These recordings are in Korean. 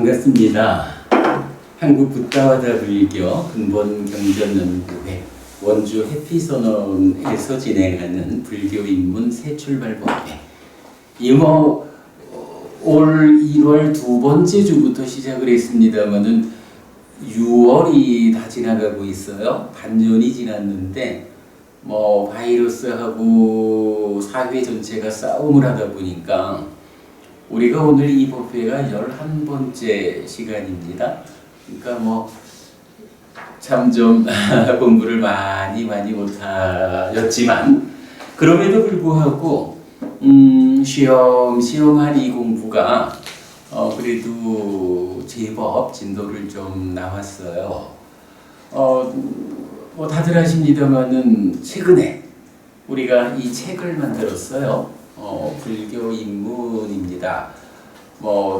반갑습니다. 한국 붓다와다 불교 근본 경전연구회 원주 해피선언에서 진행하는 불교 입문 새 출발법회. 이모 올 1월 두 번째 주부터 시작을 했습니다만은 6월이 다 지나가고 있어요. 반년이 지났는데 바이러스하고 사회 전체가 싸움을 하다 보니까 우리가 오늘 이 법회가 11번째 시간입니다. 그러니까 참 좀 공부를 많이 못하였지만 그럼에도 불구하고 시험시험한 이 공부가 그래도 제법 진도를 좀 나왔어요. 다들 아십니다만은 최근에 우리가 이 책을 만들었어요. 불교 입문입니다.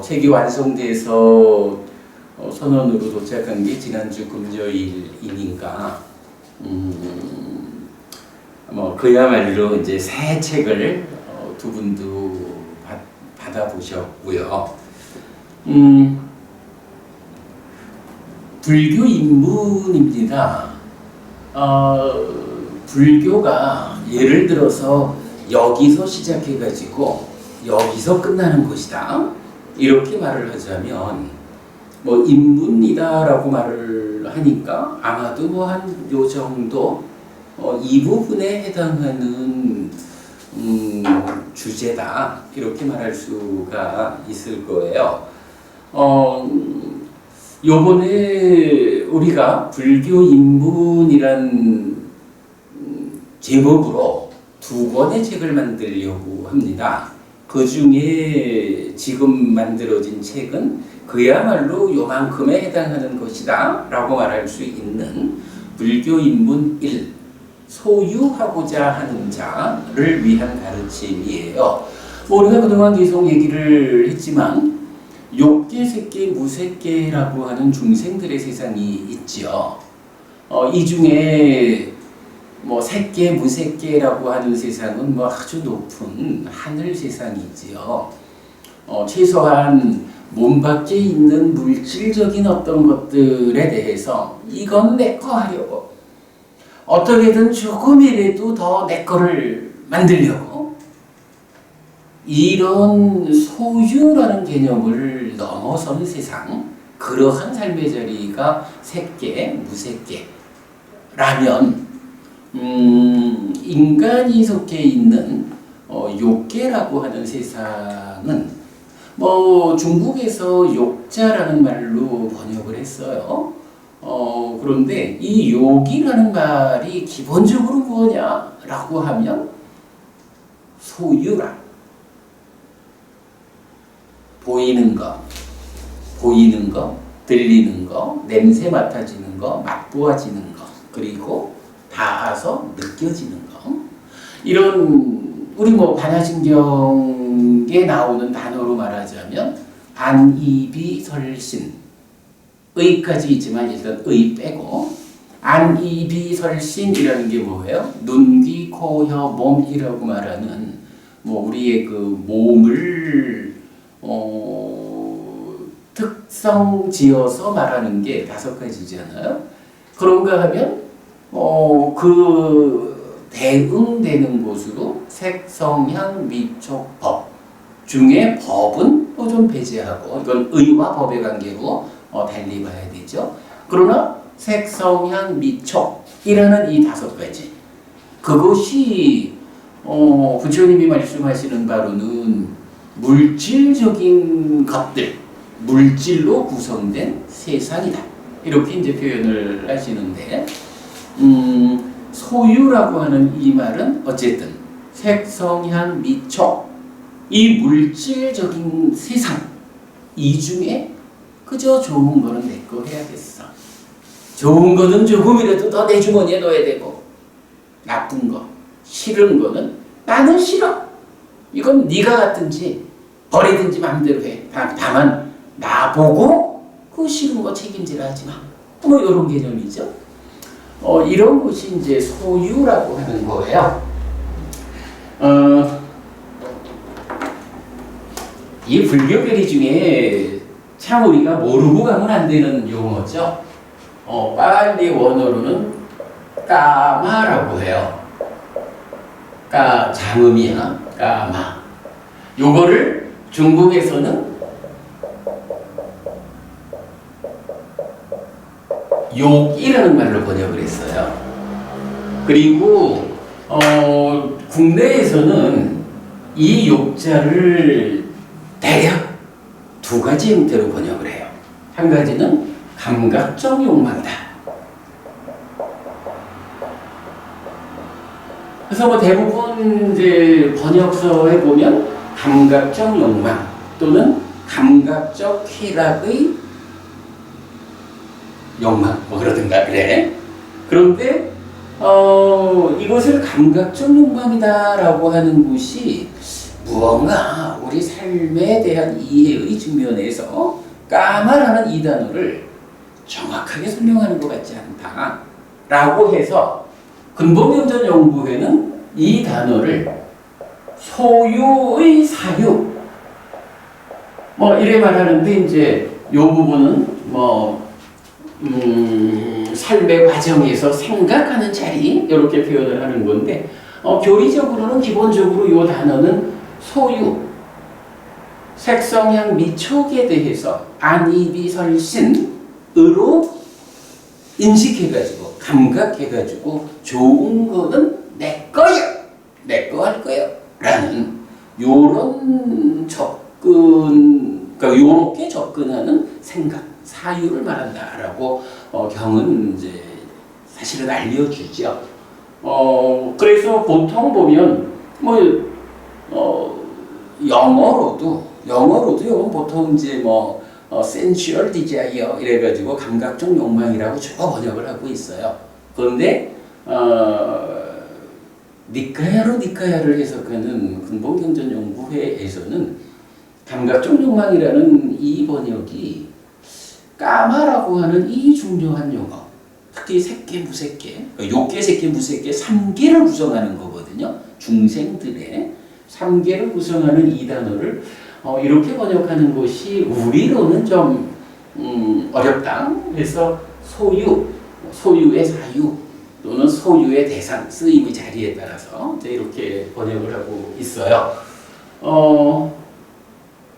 책이 완성돼서 선원으로 도착한 게 지난주 금요일이니까 그야말로 이제 새 책을 두 분도 받아보셨고요. 불교 입문입니다. 불교가 예를 들어서 여기서 시작해가지고 여기서 끝나는 것이다. 이렇게 말을 하자면 입문이다라고 말을 하니까 아마도 한 요 정도 이 부분에 해당하는 주제다. 이렇게 말할 수가 있을 거예요. 요번에 우리가 불교 입문이란 제목으로 두 권의 책을 만들려고 합니다. 그 중에 지금 만들어진 책은 그야말로 요만큼에 해당하는 것이다 라고 말할 수 있는 불교 입문 1, 소유하고자 하는 자를 위한 가르침이에요. 우리가 그동안 계속 얘기를 했지만 욕계, 색계, 무색계라고 하는 중생들의 세상이 있죠. 이 중에 색계, 무색계라고 하는 세상은 아주 높은 하늘 세상이지요. 최소한 몸 밖에 있는 물질적인 어떤 것들에 대해서 이건 내 거 하려고 어떻게든 조금이라도 더 내 거를 만들려고 이런 소유라는 개념을 넘어선 세상, 그러한 삶의 자리가 색계, 무색계라면 인간이 속해 있는 욕계라고 하는 세상은 중국에서 욕자라는 말로 번역을 했어요. 그런데 이 욕이라는 말이 기본적으로 뭐냐라고 하면 소유라. 보이는 거, 들리는 거, 냄새 맡아지는 거, 맛보아지는 거, 그리고 닿아서 느껴지는 거. 이런 우리 반야심경에 나오는 단어로 말하자면 안이비설신, 의까지 있지만 일단 의 빼고 안이비설신이라는 게 뭐예요? 눈, 귀, 코, 혀, 몸이라고 말하는 우리의 그 몸을 특성 지어서 말하는 게 5가지잖아요. 그런가 하면 그 대응되는 곳으로 색, 성, 향, 미, 촉, 법 중에 법은 또 좀 배제하고 이건 의와 법의 관계로 달리 봐야 되죠. 그러나 색, 성, 향, 미, 촉이라는 이 5가지 그것이 부처님이 말씀하시는 바로는 물질적인 것들, 물질로 구성된 세상이다. 이렇게 이제 표현을 하시는데 소유라고 하는 이 말은 어쨌든 색, 성, 향, 미, 촉 이 물질적인 세상 이 중에 그저 좋은 거는 내 거 해야겠어. 좋은 거는 조금이라도 더 내 주머니에 넣어야 되고 나쁜 거, 싫은 거는 나는 싫어. 이건 네가 갖든지 버리든지 마음대로 해. 다만 나보고 그 싫은 거 책임지라 하지 마. 이런 개념이죠. 이런 것이 이제 소유라고 하는 거예요. 이 불교 교리 중에 참 우리가 모르고 가면 안 되는 용어죠. 빨리 원어로는 까마라고 해요. 장음이야. 까마. 요거를 중국에서는 욕이라는 말로 번역을 했어요. 그리고 국내에서는 이 욕자를 대략 두 가지 형태로 번역을 해요. 한 가지는 감각적 욕망이다. 그래서 뭐 대부분 이제 번역서에 보면 감각적 욕망 또는 감각적 쾌락의 욕망 뭐 그러든가 그래. 그런데 이것을 감각적 욕망이다라고 하는 것이 무언가 우리 삶에 대한 이해의 측면에서 까마라는 이 단어를 정확하게 설명하는 것 같지 않다라고 해서 근본경전연구회는 이 단어를 소유의 사유 뭐 이래 말하는데 이제 요 부분은 삶의 과정에서 생각하는 자리 이렇게 표현을 하는 건데 교리적으로는 기본적으로 이 단어는 소유, 색성향 미촉에 대해서 안이비설신으로 인식해가지고 감각해가지고 좋은 거는 내 거야, 내 거 할 거야 라는 요런 접근, 그러니까 요렇게 접근하는 생각, 사유를 말한다라고 경은 이제 사실은 알려주죠. 그래서 보통 보면 영어로도 이건 보통 이제 sensual desire 이래가지고 감각적 욕망이라고 주로 번역을 하고 있어요. 그런데 니카야를 해석하는 근본경전연구회에서는 감각적 욕망이라는 이 번역이 까마라고 하는 이 중요한 용어, 특히 색계, 무색계, 욕계, 색계, 무색계 3계를 구성하는 거거든요. 중생들의 3계를 구성하는 이 단어를 이렇게 번역하는 것이 우리로는 좀 어렵다. 그래서 소유의 사유 또는 소유의 대상, 쓰임의 자리에 따라서 이렇게 번역을 하고 있어요.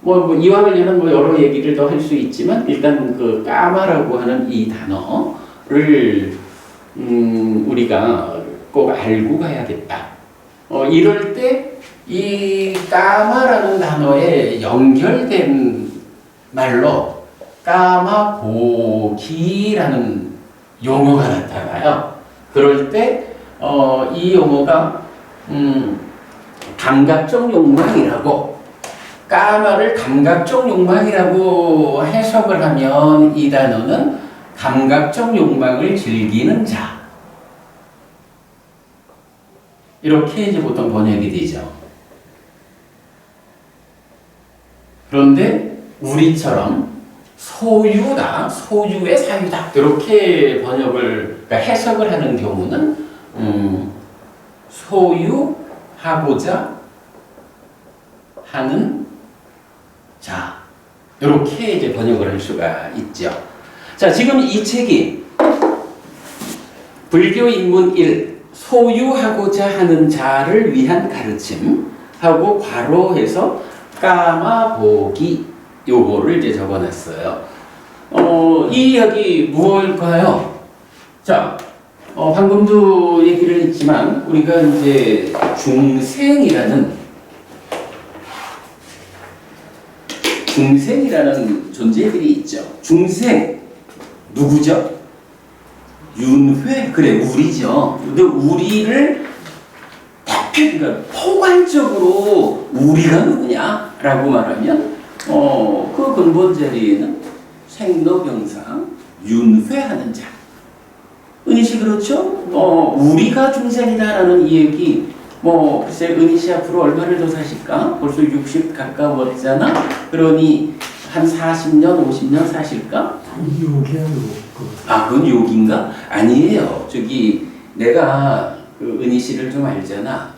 이와 관련한 여러 얘기를 더 할 수 있지만 일단 그 까마라고 하는 이 단어를 우리가 꼭 알고 가야겠다. 이럴 때 이 까마라는 단어에 연결된 말로 까마보기라는 용어가 나타나요. 그럴 때 이 용어가 감각적 욕망이라고, 까마를 감각적 욕망이라고 해석을 하면 이 단어는 감각적 욕망을 즐기는 자, 이렇게 이제 보통 번역이 되죠. 그런데 우리처럼 소유다, 소유의 사유다 이렇게 번역을, 그러니까 해석을 하는 경우는 소유하고자 하는 자, 이렇게 이제 번역을 할 수가 있죠. 자, 지금 이 책이 불교 인문 1 소유하고자 하는 자를 위한 가르침 하고 괄호해서 까마보기 요거를 이제 적어놨어요. 이 이야기 무엇일까요? 자, 방금도 얘기를 했지만 우리가 이제 중생이라는 존재들이 있죠. 중생 누구죠? 윤회, 그래 우리죠. 근데 우리를 그러니까 포괄적으로 우리가 누구냐라고 말하면 그 근본 자리에는 생로병사 윤회하는 자. 은희씨 그렇죠? 우리가 중생이다라는 이 얘기. 글쎄 은희씨 앞으로 얼마를 더 사실까? 벌써 60 가까웠잖아. 그러니 한 40년, 50년 사실까? 욕이야, 욕. 아, 그건 욕인가? 아니에요. 저기 내가 그 은희 씨를 좀 알잖아.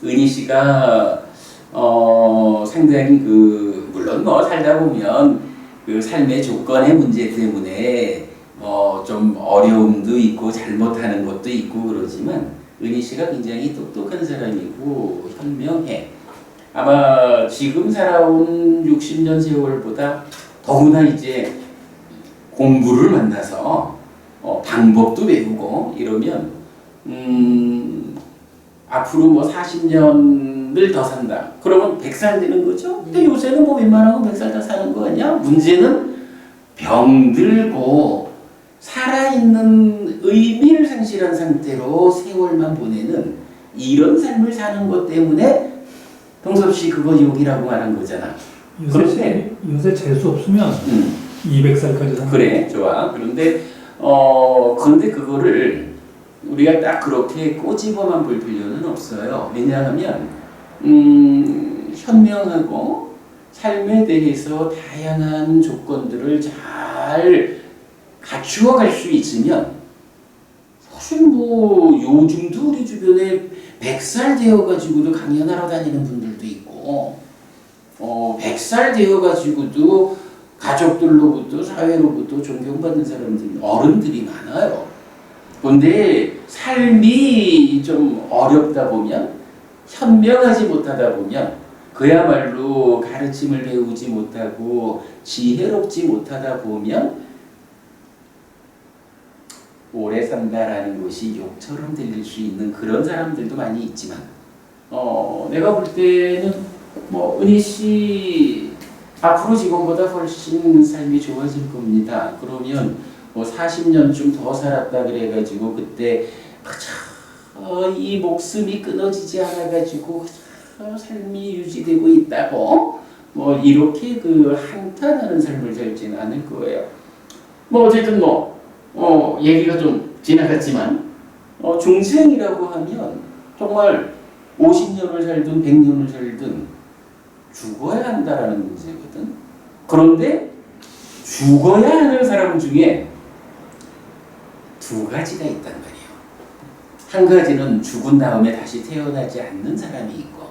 은희 씨가 상당히 물론 살다 보면 그 삶의 조건의 문제 때문에 좀 어려움도 있고 잘못하는 것도 있고 그러지만 은희 씨가 굉장히 똑똑한 사람이고 현명해. 아마 지금 살아온 60년 세월보다 더구나 이제 공부를 만나서 방법도 배우고 이러면 앞으로 뭐 40년을 더 산다. 그러면 100살 되는 거죠? 근데 요새는 뭐 웬만하면 100살 다 사는 거 아니야? 문제는 병들고 살아있는 의미를 상실한 상태로 세월만 보내는 이런 삶을 사는 것 때문에 동섭 씨 그거 욕이라고 말한 거잖아. 요새 재수 없으면 200살까지 사는 그래, 좋아. 그런데 그거를 우리가 딱 그렇게 꼬집어만 볼 필요는 없어요. 왜냐하면 현명하고 삶에 대해서 다양한 조건들을 잘 갖추어 갈 수 있으면 사실 뭐 요즘도 우리 주변에 100살 되어가지고도 강연하러 다니는 분들도 있고 100살 되어가지고도 가족들로부터 사회로부터 존경받는 사람들 어른들이 많아요. 그런데 삶이 좀 어렵다 보면 현명하지 못하다 보면 그야말로 가르침을 배우지 못하고 지혜롭지 못하다 보면 오래 산다라는 것이 욕처럼 들릴 수 있는 그런 사람들도 많이 있지만 내가 볼 때는 뭐 은희 씨 앞으로 지금보다 훨씬 삶이 좋아질 겁니다. 그러면 뭐 40년쯤 더 살았다 그래가지고 그때 이 목숨이 끊어지지 않아가지고 삶이 유지되고 있다고 뭐 이렇게 그 한탄하는 삶을 살지는 않을 거예요. 뭐 어쨌든 얘기가 좀 지나갔지만 중생이라고 하면 정말 50년을 살든 100년을 살든 죽어야 한다라는 문제거든. 그런데 죽어야 하는 사람 중에 두 가지가 있단 말이에요. 한 가지는 죽은 다음에 다시 태어나지 않는 사람이 있고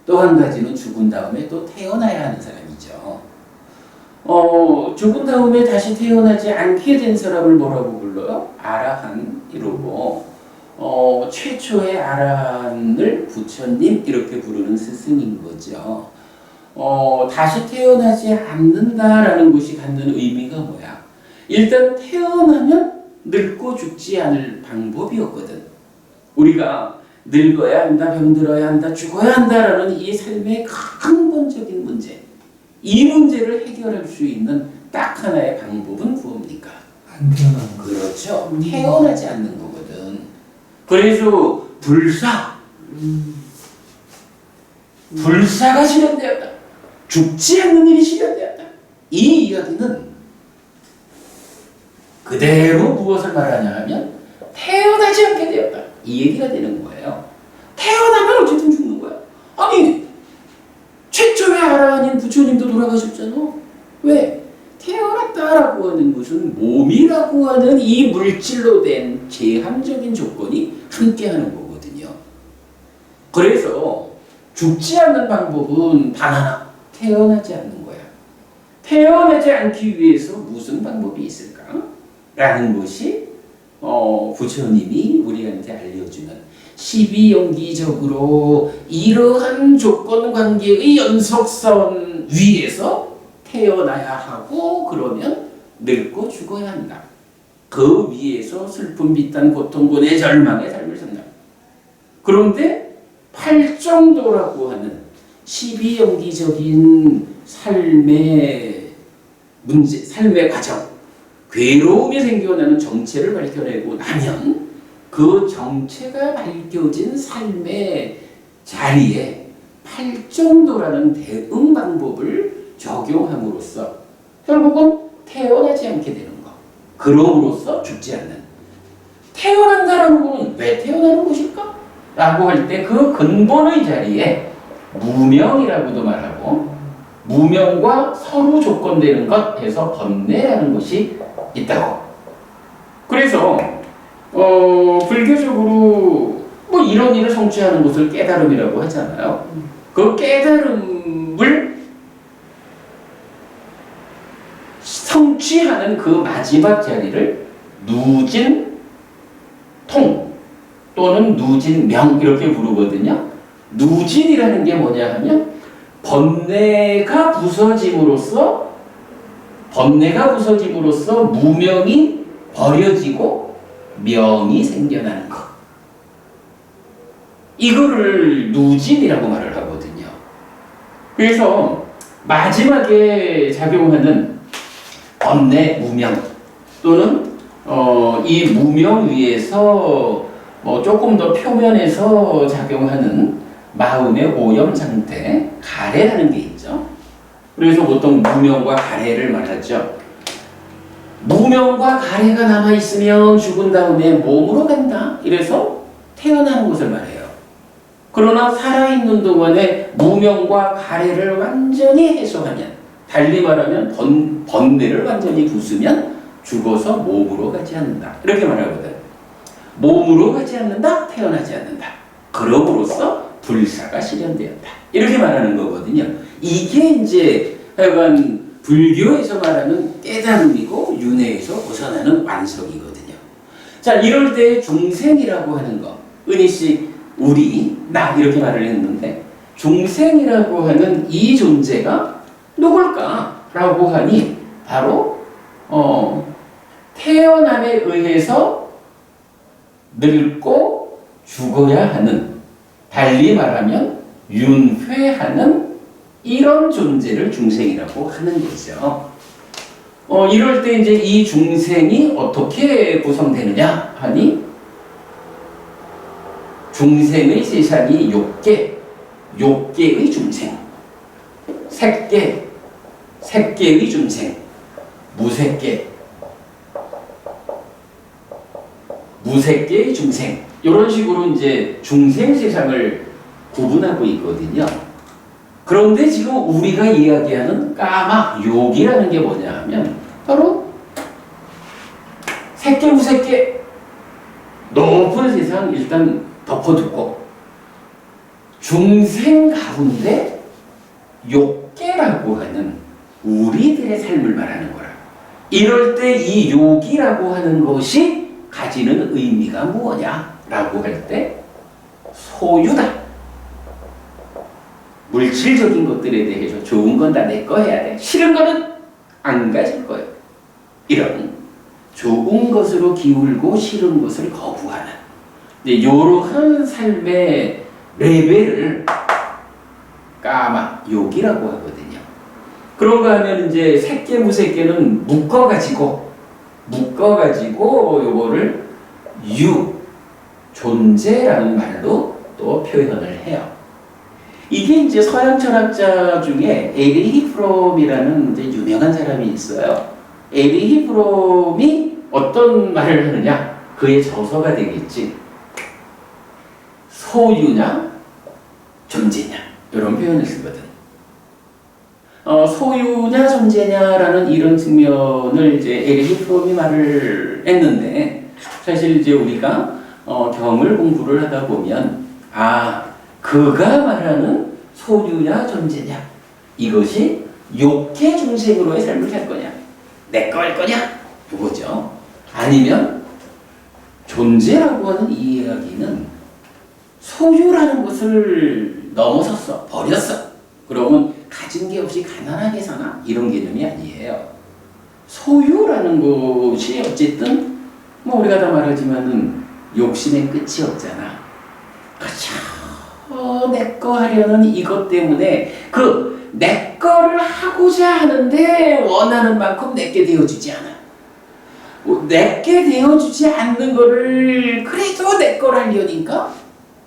또 한 가지는 죽은 다음에 또 태어나야 하는 사람이죠. 죽은 다음에 다시 태어나지 않게 된 사람을 뭐라고 불러요? 아라한 이러고 최초의 아라한을 부처님 이렇게 부르는 스승인 거죠. 다시 태어나지 않는다라는 것이 갖는 의미가 뭐야? 일단 태어나면 늙고 죽지 않을 방법이었거든. 우리가 늙어야 한다, 병들어야 한다, 죽어야 한다라는 이 삶의 근본적인 문제. 이 문제를 해결할 수 있는 딱 하나의 방법은 무엇입니까? 안 태어나는 거. 그렇죠. 태어나지 않는 거거든. 그래서 불사가 실현되었다. 죽지 않는 일이 실현되었다. 이 이야기는 그대로 무엇을 말하냐 하면 태어나지 않게 되었다. 이 얘기가 되는 거예요. 태어나면 어쨌든 죽는 거야. 아니 최초의 아라한인 부처님도 돌아가셨잖아. 왜? 태어났다라고 하는 것은 몸이라고 하는 이 물질로 된 제한적인 조건이 함께하는 거거든요. 그래서 죽지 않는 방법은 단 하나, 태어나지 않는 거야. 태어나지 않기 위해서 무슨 방법이 있을까? 라는 것이 부처님이 우리한테 알려주는 12연기적으로 이러한 조건 관계의 연속선 위에서 태어나야 하고 그러면 늙고 죽어야 한다. 그 위에서 슬픔, 비탄, 고통, 고뇌, 절망의 삶을 산다. 그런데 팔정도라고 하는 12연기적인 삶의 문제, 삶의 과정, 괴로움이 생겨나는 정체를 밝혀내고 나면 그 정체가 밝혀진 삶의 자리에 팔정도라는 대응 방법을 적용함으로써 결국은 태어나지 않게 되는 것. 그럼으로써 죽지 않는. 태어난다라는 것은 왜 태어나는 것일까? 라고 할 때 그 근본의 자리에 무명이라고도 말하고 무명과 서로 조건되는 것 해서 번뇌라는 것이 있다고. 그래서 불교적으로 뭐 이런 일을 성취하는 것을 깨달음이라고 하잖아요. 그 깨달음을 숙취하는 그 마지막 자리를 누진통 또는 누진명 이렇게 부르거든요. 누진이라는 게 뭐냐 하면 번뇌가 부서짐으로써 무명이 버려지고 명이 생겨나는 것. 이거를 누진이라고 말을 하거든요. 그래서 마지막에 작용하는 번뇌, 무명 또는 이 무명 위에서 조금 더 표면에서 작용하는 마음의 오염 상태, 가래라는 게 있죠. 그래서 보통 무명과 가래를 말하죠. 무명과 가래가 남아있으면 죽은 다음에 몸으로 간다. 이래서 태어나는 것을 말해요. 그러나 살아있는 동안에 무명과 가래를 완전히 해소하면, 달리 말하면 번뇌를 완전히 부수면 죽어서 몸으로 가지 않는다. 이렇게 말하거든. 몸으로 가지 않는다, 태어나지 않는다. 그럼으로써 불사가 실현되었다. 이렇게 말하는 거거든요. 이게 이제 하여간 불교에서 말하는 깨달음이고 윤회에서 벗어나는 완성이거든요. 자, 이럴 때 중생이라고 하는 거, 은희 씨, 우리, 나 이렇게 말을 했는데 중생이라고 하는 이 존재가 누굴까? 라고 하니 바로 태어남에 의해서 늙고 죽어야 하는, 달리 말하면 윤회하는 이런 존재를 중생이라고 하는 거죠. 이럴 때 이제 이 중생이 어떻게 구성되느냐 하니 중생의 세상이 욕계의 중생, 색계의 중생, 무색계의 중생, 이런 식으로 이제 중생 세상을 구분하고 있거든요. 그런데 지금 우리가 이야기하는 까마, 욕이라는 게 뭐냐 하면 바로 색계, 무색계, 높은 세상 일단 덮어두고 중생 가운데 욕계라고 하는 우리들의 삶을 말하는 거라. 이럴 때 이 욕이라고 하는 것이 가지는 의미가 무엇냐라고 할 때 소유다. 물질적인 것들에 대해서 좋은 건 다 내 거 해야 돼. 싫은 거는 안 가질 거예요. 이런 좋은 것으로 기울고 싫은 것을 거부하는 이러한 삶의 레벨을 까마, 욕이라고 하거든요. 그런가 하면 이제 색계, 무색계는 묶어가지고 요거를 존재라는 말로 또 표현을 해요. 이게 이제 서양 철학자 중에 에리히 프롬이라는 이제 유명한 사람이 있어요. 에리히 프롬이 어떤 말을 하느냐? 그의 저서가 되겠지. 소유냐, 존재냐, 이런 표현을 쓰거든. 소유냐, 존재냐라는 이런 측면을 이제 에리히 프롬이 말을 했는데, 사실 이제 우리가 경을 공부를 하다 보면, 그가 말하는 소유냐, 존재냐, 이것이 욕계 중생으로의 삶을 살 거냐, 내 거 할 거냐, 그거죠. 아니면 존재라고 하는 이 이야기는 소유라는 것을 넘어섰어, 버렸어. 그러면 가진 게 없이 가난하게 사나? 이런 개념이 아니에요. 소유라는 것이 어쨌든 우리가 다 말하지만은 욕심의 끝이 없잖아. 그쵸? 내 거 하려는 이것 때문에 내 거를 하고자 하는데 원하는 만큼 내게 되어주지 않아. 내게 되어주지 않는 거를 그래도 내 걸 하려니까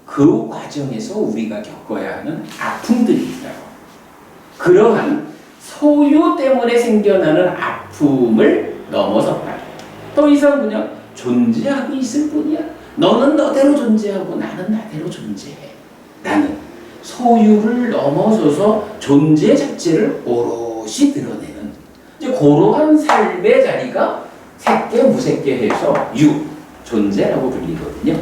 그 과정에서 우리가 겪어야 하는 아픔들이 있다고. 그러한 소유 때문에 생겨나는 아픔을 넘어섰다. 더 이상 그냥 존재하고 있을 뿐이야. 너는 너대로 존재하고 나는 나대로 존재해. 나는 소유를 넘어서서 존재 자체를 오롯이 드러내는 이제 그러한 삶의 자리가 색계, 무색계 해서 존재라고 불리거든요.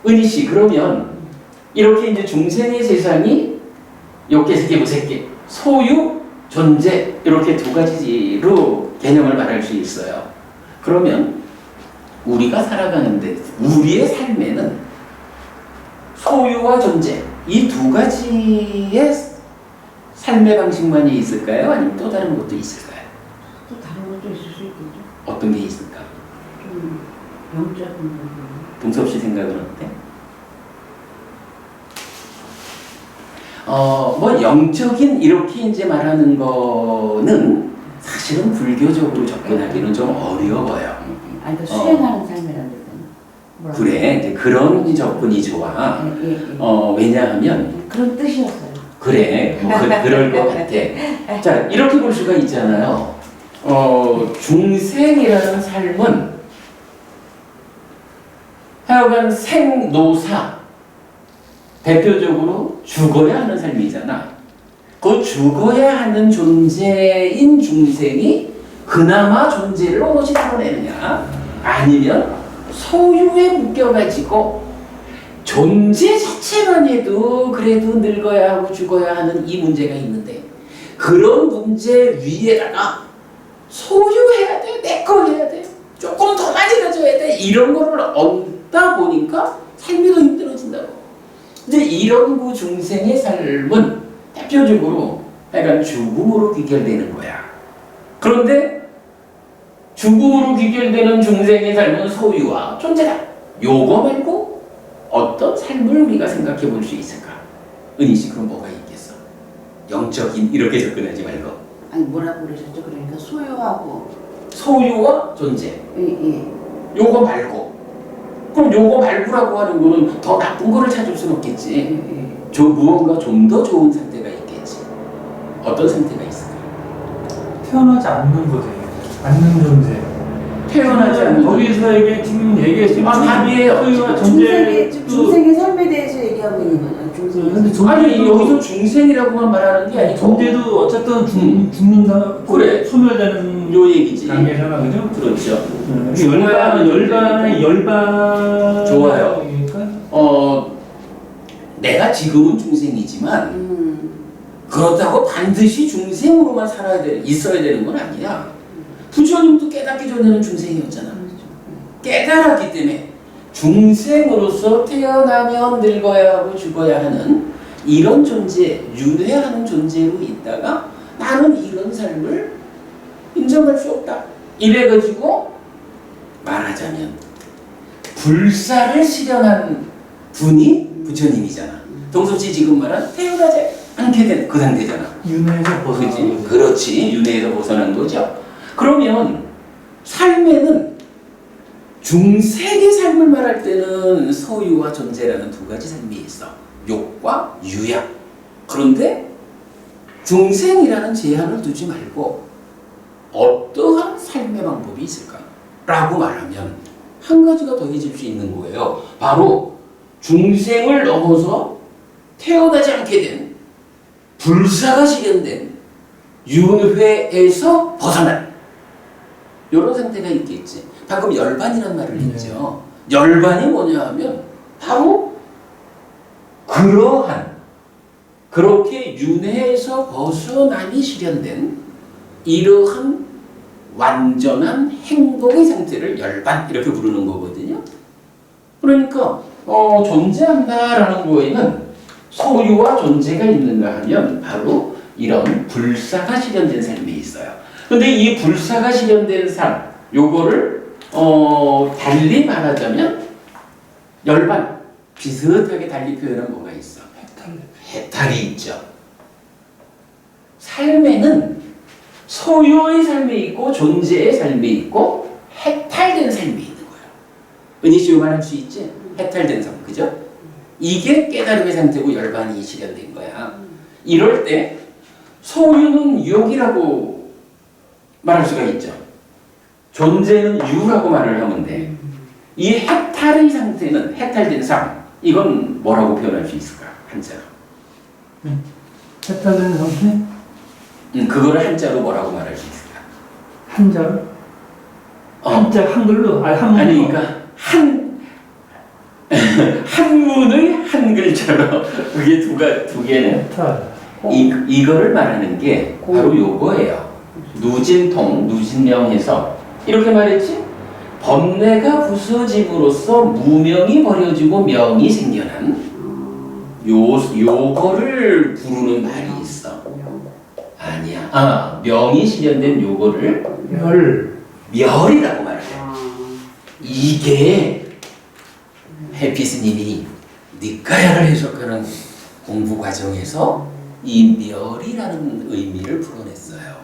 은희 씨, 그러면 이렇게 이제 중생의 세상이 욕계, 색계, 무색계, 소유, 존재 이렇게 두 가지로 개념을 말할 수 있어요. 그러면 우리가 살아가는데 우리의 삶에는 소유와 존재 이 두 가지의 삶의 방식만이 있을까요? 아니면 또 다른 것도 있을까요? 또 다른 것도 있을 수 있겠죠. 어떤 게 있을까? 좀 영적인 부분. 동섭 씨 생각은 어때? 뭐 영적인 이렇게 이제 말하는 거는 사실은 불교적으로 접근하기는 좀 어려워요. 아니 그 수행하는 삶이라는 거는. 그래, 이제 그런 접근이 좋아. 왜냐하면 그런 뜻이었어요. 그래, 뭐 그럴 것 같아. 자, 이렇게 볼 수가 있잖아요. 중생이라는 삶은 하여간 생노사 대표적으로 죽어야 하는 삶이잖아. 그 죽어야 하는 존재인 중생이 그나마 존재를 오롯이 드러내느냐 아니면 소유에 묶여가지고 존재 자체만 해도 그래도 늙어야 하고 죽어야 하는 이 문제가 있는데 그런 문제 위에다가 소유해야 돼, 내 거 해야 돼, 조금 더 많이 가져야 돼 이런 거를 얹다 보니까 삶이 더 힘들어진다고. 이제 이런 그 중생의 삶은 대표적으로 약간 죽음으로 귀결되는 거야. 그런데 죽음으로 귀결되는 중생의 삶은 소유와 존재다. 요거 말고 어떤 삶을 우리가 생각해 볼 수 있을까? 은희 씨 그럼 뭐가 있겠어? 영적인 이렇게 접근하지 말고. 아니 뭐라고 그러셨죠? 그러니까 소유와 존재. 예. 요거 말고. 그럼 요거 말고라고 하는 거는 더 나쁜 거를 찾을 수는 없겠지. 무언가 좀 더 좋은 상태가 있겠지. 어떤 상태가 있을까? 태어나지 않는 거지. 않는 존재. 태어나지 않는 거기서 지금 얘기했지만 답이에요. 소유와 존재 중생의 삶에 대해서 얘기하고 있는 거죠. 중생의 아니 여기서 중생이라고만 말하는 게 아니고 존재도 어쨌든 죽는다. 그래. 소멸되는 요 얘기지. 단계잖아, 그죠? 그렇죠. 열반 좋아요. 그러니까? 내가 지금은 중생이지만 그렇다고 반드시 중생으로만 있어야 되는 건 아니야. 부처님도 깨닫기 전에는 중생이었잖아. 깨달았기 때문에 중생으로서 태어나면 늙어야 하고 죽어야 하는 이런 존재, 윤회하는 존재로 있다가 나는 이런 삶을 인정할 수 없다. 이래가지고 말하자면 불사를 실현한 분이 부처님이잖아. 동섭씨 지금 말한 태어나지 않게 된 그 상태잖아. 윤회에서 벗어나는 그렇지. 윤회에서 벗어난 거죠. 그러면 삶에는 중생의 삶을 말할 때는 소유와 존재라는 두 가지 삶이 있어. 욕과 유약. 그런데 중생이라는 제한을 두지 말고 어떠한 삶의 방법이 있을까? 라고 말하면 한 가지가 더해질 수 있는 거예요. 바로 중생을 넘어서 태어나지 않게 된 불사가 실현된 윤회에서 벗어난 이런 상태가 있겠지. 방금 열반이라는 말을 했죠. 열반이 뭐냐 하면 바로 그렇게 윤회에서 벗어남이 실현된 이러한 완전한 행동의 상태를 열반 이렇게 부르는 거거든요. 그러니까 존재한다라는 거에는 소유와 존재가 있는가 하면 바로 이런 불사가 실현된 삶이 있어요. 근데 이 불사가 실현된 삶, 요거를 달리 말하자면 열반, 비슷하게 달리 표현한 뭐가 있어? 해탈이 있죠. 삶에는 소유의 삶이 있고 존재의 삶이 있고 해탈된 삶이 있는 거예요. 은희 씨 말할 수 있지? 해탈된 삶, 그죠? 이게 깨달음의 상태고 열반이 실현된 거야. 이럴 때 소유는 욕이라고 말할 수가 있죠. 존재는 유라고 말을 하면 돼. 이 해탈의 상태는 해탈된 삶. 이건 뭐라고 표현할 수 있을까? 한자로. 해탈된 상태? 그거를 한자로 뭐라고 말할 수 있을까? 한자로? 한자 한글로? 아니 그러니까 한문의 한 글자로 그게 두 개는 이거를 말하는 게 바로 요거예요. 누진통, 누진명해서 이렇게 말했지? 법례가 부서짐으로써 무명이 버려지고 명이 생겨난 요거를 부르는 말이 있어. 아니야. 명이 실현된 요거를 멸이라고 말해. 이게 해피스님이 니까야를 해석하는 공부 과정에서 이 멸이라는 의미를 풀어냈어요.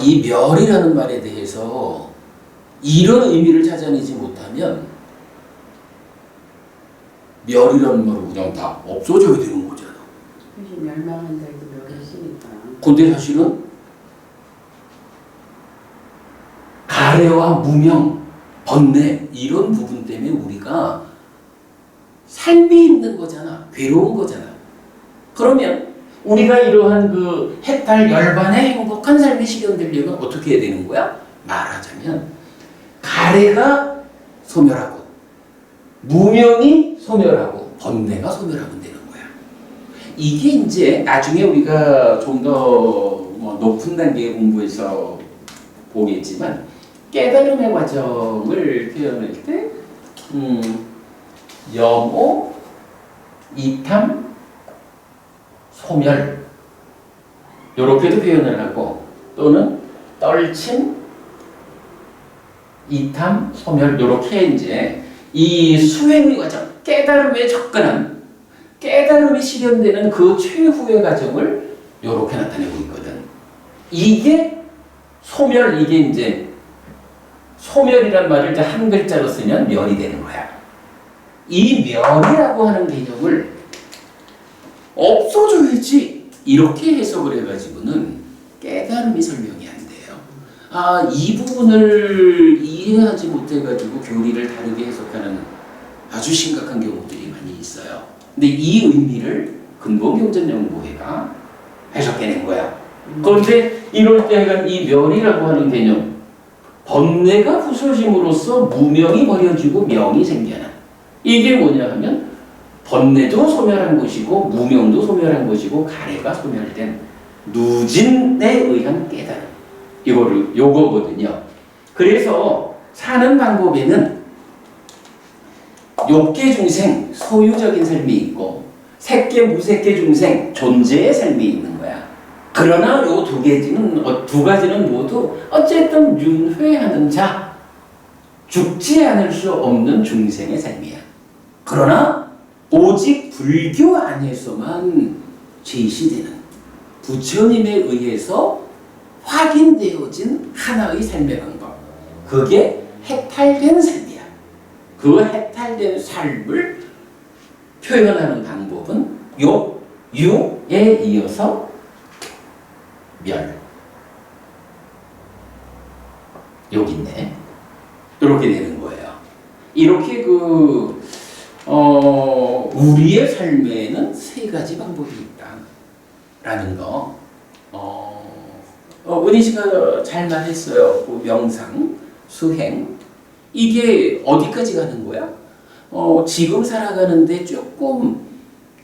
이 멸이라는 말에 대해서 이런 의미를 찾아내지 못하면 멸이라는 말은 그냥 다 없어져야 되는 거잖아. 사실 멸망한다 해도 멸했으니까. 근데 사실은 가래와 무명, 번뇌 이런 부분 때문에 우리가 삶이 힘든 거잖아. 괴로운 거잖아. 그러면 우리가 이러한 그 해탈 열반의 행복한 삶이 실현되려면 어떻게 해야 되는 거야? 말하자면 가래가 소멸하고 무명이 소멸하고 번뇌가 소멸하면 되는 거야. 이게 이제 나중에 우리가 좀 더 높은 단계의 공부에서 보겠지만 깨달음의 과정을 표현할 때 염오, 이탐, 소멸 요렇게도 표현을 하고 또는 떨침, 이탐, 소멸 요렇게 이제 이 수행의 과정, 깨달음에 접근한 깨달음이 실현되는 그 최후의 과정을 요렇게 나타내고 있거든. 이게 소멸, 이게 이제 소멸이란 말을 이제 한 글자로 쓰면 멸이 되는 거야. 이 멸이라고 하는 개념을 없어져야지 이렇게 해석을 해가지고는 깨달음이 설명이 안 돼요. 이 부분을 이해하지 못해가지고 교리를 다르게 해석하는 아주 심각한 경우들이 많이 있어요. 근데 이 의미를 근본경전연구회가 해석해낸 거야. 그런데 이럴 때 이 멸이라고 하는 개념, 번뇌가 부서짐으로써 무명이 버려지고 명이 생겨나. 이게 뭐냐 하면 번뇌도 소멸한 것이고 무명도 소멸한 것이고 가래가 소멸된 누진에 의한 깨달음. 요거거든요. 그래서 사는 방법에는 욕계 중생, 소유적인 삶이 있고 색계, 무색계 중생, 존재의 삶이 있는 거야. 그러나 요 두 가지는 모두 어쨌든 윤회하는 자, 죽지 않을 수 없는 중생의 삶이야. 그러나 오직 불교 안에서만 제시되는 부처님에 의해서 확인되어진 하나의 삶의 방법. 그게 해탈된 삶이야. 그 해탈된 삶을 표현하는 방법은 욕, 유에 이어서 멸. 여기 있네. 이렇게 되는 거예요. 이렇게 우리의 삶에는 세 가지 방법이 있다라는 거. 은희 씨가 잘 말했어요. 명상, 수행. 이게 어디까지 가는 거야? 지금 살아가는데 조금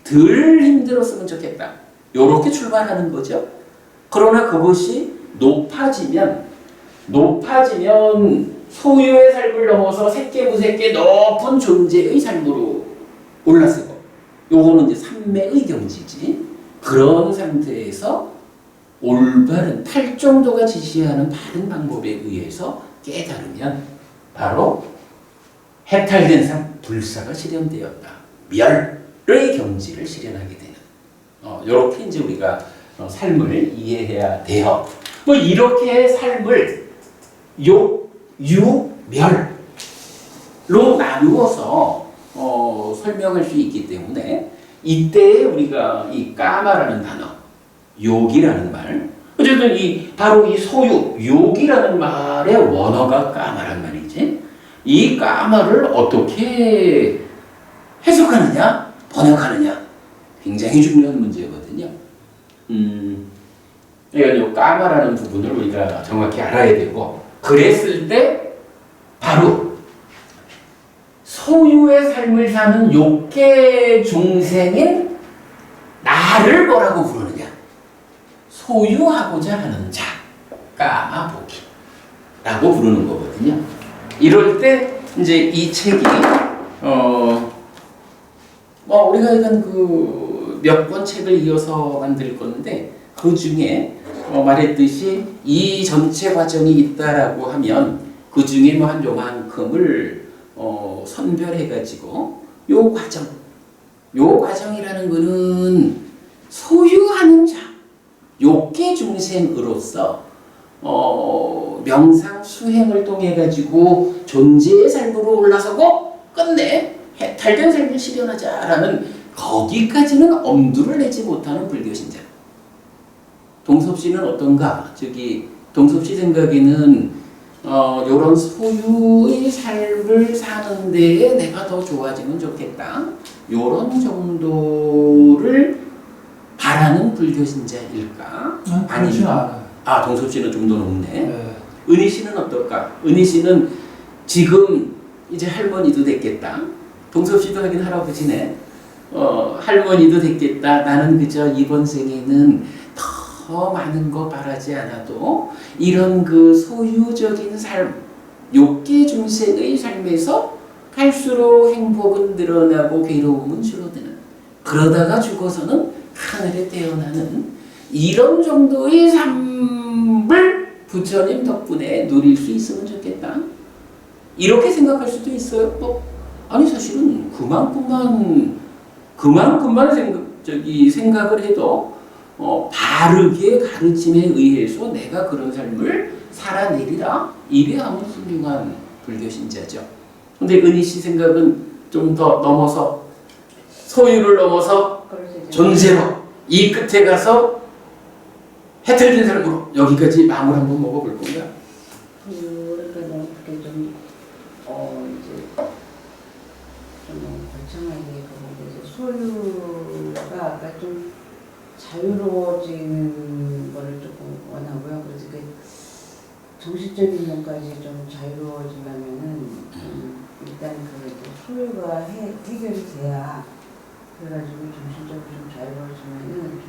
덜 힘들었으면 좋겠다. 요렇게 출발하는 거죠. 그러나 그것이 높아지면 소유의 삶을 넘어서 색계, 무색계 높은 존재의 삶으로 올라서고, 요거는 이제 삼매의 경지지. 그런 상태에서 올바른 탈정도가 지시하는 바른 방법에 의해서 깨달으면 바로 해탈된 삶, 불사가 실현되었다. 멸의 경지를 실현하게 되는. 이렇게 이제 우리가 삶을 이해해야 돼요. 뭐 이렇게 삶을 욕, 유, 멸로 나누어서 설명할 수 있기 때문에 이때 우리가 이 까마라는 단어, 욕이라는 말, 어쨌든 바로 이 소유, 욕이라는 말의 원어가 까마란 말이지. 이 까마를 어떻게 해석하느냐, 번역하느냐, 굉장히 중요한 문제거든요. 그러니까 이 까마라는 부분을 우리가 정확히 알아야 되고, 그랬을 때 바로 소유의 삶을 사는 욕계 중생인 나를 뭐라고 부르느냐. 소유하고자 하는 자, 까마보기라고 부르는 거거든요. 이럴 때 이제 이 책이 우리가 이건 그 몇 권 책을 이어서 만들 건데 그 중에 말했듯이 이 전체 과정이 있다라고 하면 그 중에 뭐 한 요만큼을 선별해가지고 요 과정이라는 거는 소유하는 자, 욕계 중생으로서 명상 수행을 통해 가지고 존재의 삶으로 올라서고 끝내 해탈된 삶을 실현하자라는 거기까지는 엄두를 내지 못하는 불교 신자. 동섭 씨는 어떤가? 동섭 씨 생각에는 요런 소유의 삶을 사는 데에 내가 더 좋아지면 좋겠다. 요런 정도를 바라는 불교 신자일까? 그렇지 않아요. 동섭 씨는 좀 더 높네. 네. 은희 씨는 어떨까? 은희 씨는 지금 이제 할머니도 됐겠다. 동섭 씨도 하긴 할아버지네. 할머니도 됐겠다. 나는 그저 이번 생에는 더 많은 거 바라지 않아도 이런 그 소유적인 삶, 욕계 중생의 삶에서 갈수록 행복은 늘어나고 괴로움은 줄어드는, 그러다가 죽어서는 하늘에 태어나는 이런 정도의 삶을 부처님 덕분에 누릴 수 있으면 좋겠다. 이렇게 생각할 수도 있어요. 아니 사실은 그만큼만 생각을 해도 바르게 가르침에 의해서 내가 그런 삶을 살아내리라. 이래야만 훌륭한 불교 신자죠. 근데 은희 씨 생각은 좀 더 넘어서 소유를 넘어서 존재로 이 끝에 가서 해탈된 삶으로 여기까지 마음을 한번 먹어볼 건가? 그러니까 너무 그게 좀 거창하게 보는데 소유가 아까 좀 자유로워지는 거를 조금 원하고요. 그래서 그 정신적인 면까지 좀 자유로워지려면은 일단 그 소유가 해결이 돼야, 그래가지고 정신적으로 좀 자유로워지면은 좀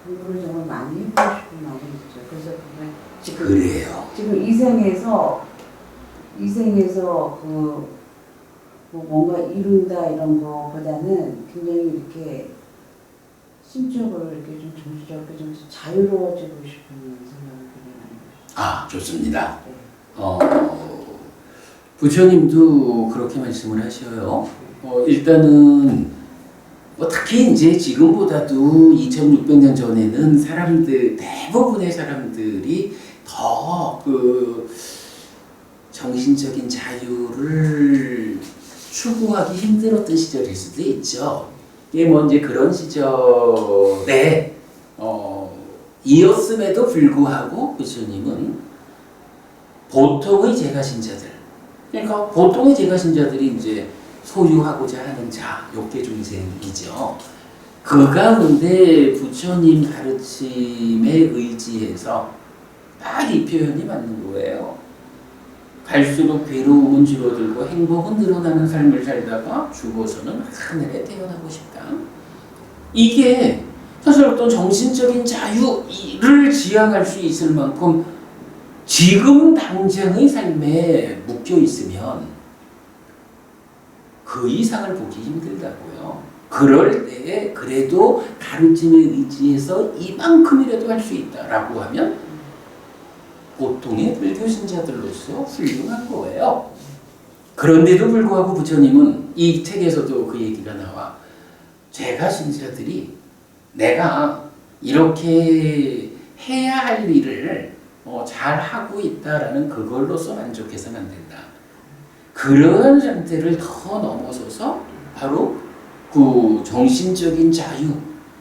공부를 정말 많이 해보고 싶은 마음이 있죠. 그래서 그래요. 지금 이생에서 그 뭐 뭔가 이룬다 이런 거보다는 굉장히 이렇게 심적으로 이렇게 좀 정신적으로 좀 자유로워지고 싶은 생각이 들어요. 좋습니다. 부처님도 그렇게 말씀을 하셔요. 일단은 특히 이제 지금보다도 2600년 전에는 대부분의 사람들이 더 그 정신적인 자유를 추구하기 힘들었던 시절일 수도 있죠. 이게 이제 그런 시절에 이었음에도 불구하고 부처님은 보통의 제가신자들, 그러니까 보통의 제가신자들이 이제 소유하고자 하는 자, 욕계 중생이죠. 그 가운데 부처님 가르침에 의지해서 딱 이 표현이 맞는 거예요. 갈수록 괴로움은 줄어들고 행복은 늘어나는 삶을 살다가 죽어서는 하늘에 태어나고 싶다. 이게 사실 어떤 정신적인 자유를 지향할 수 있을 만큼 지금 당장의 삶에 묶여 있으면 그 이상을 보기 힘들다고요. 그럴 때에 그래도 가르침에 의지해서 이만큼이라도 할 수 있다라고 하면 보통의 불교 신자들로서 훌륭한 거예요. 그런데도 불구하고 부처님은 이 책에서도 그 얘기가 나와. 제가 신자들이 내가 이렇게 해야 할 일을 잘 하고 있다라는 그걸로서 만족해서는 안 된다. 그러한 상태를 더 넘어서서 바로 그 정신적인 자유,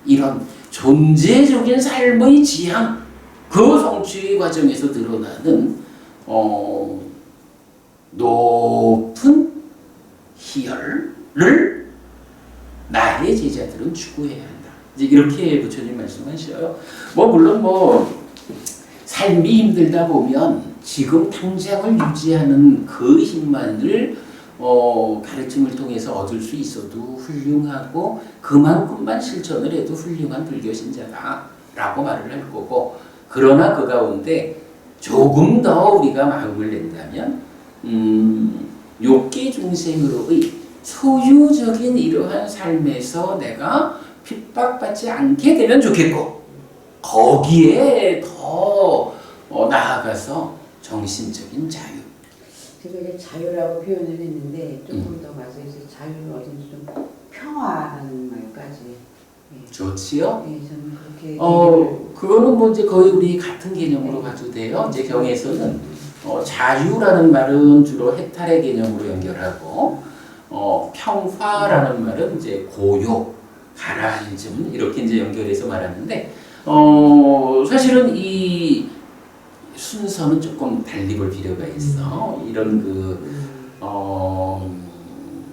이런 존재적인 삶의 지향, 그 성취 과정에서 드러나는 높은 희열을 나의 제자들은 추구해야 한다. 이제 이렇게 부처님 말씀하셔요. 물론 삶이 힘들다 보면 지금 당장을 유지하는 그 힘만을 가르침을 통해서 얻을 수 있어도 훌륭하고 그만큼만 실천을 해도 훌륭한 불교 신자다. 라고 말을 할 거고, 그러나 그 가운데 조금 더 우리가 마음을 낸다면 욕계 중생으로의 소유적인 이러한 삶에서 내가 핍박받지 않게 되면 좋겠고, 거기에 더 나아가서 정신적인 자유. 제가 이제 자유라고 표현을 했는데 조금 더 맞아요. 자유는 어딘지 좀 평화라는 말까지. 좋지요? 네, 저는 그렇게. 그거는 뭐 이제 거의 우리 같은 개념으로 봐도 돼요. 이제 경에서는 자유라는 말은 주로 해탈의 개념으로 연결하고, 평화라는 말은 이제 고요, 가라앉음 이렇게 이제 연결해서 말하는데, 사실은 이 순서는 조금 달리 볼 필요가 있어. 이런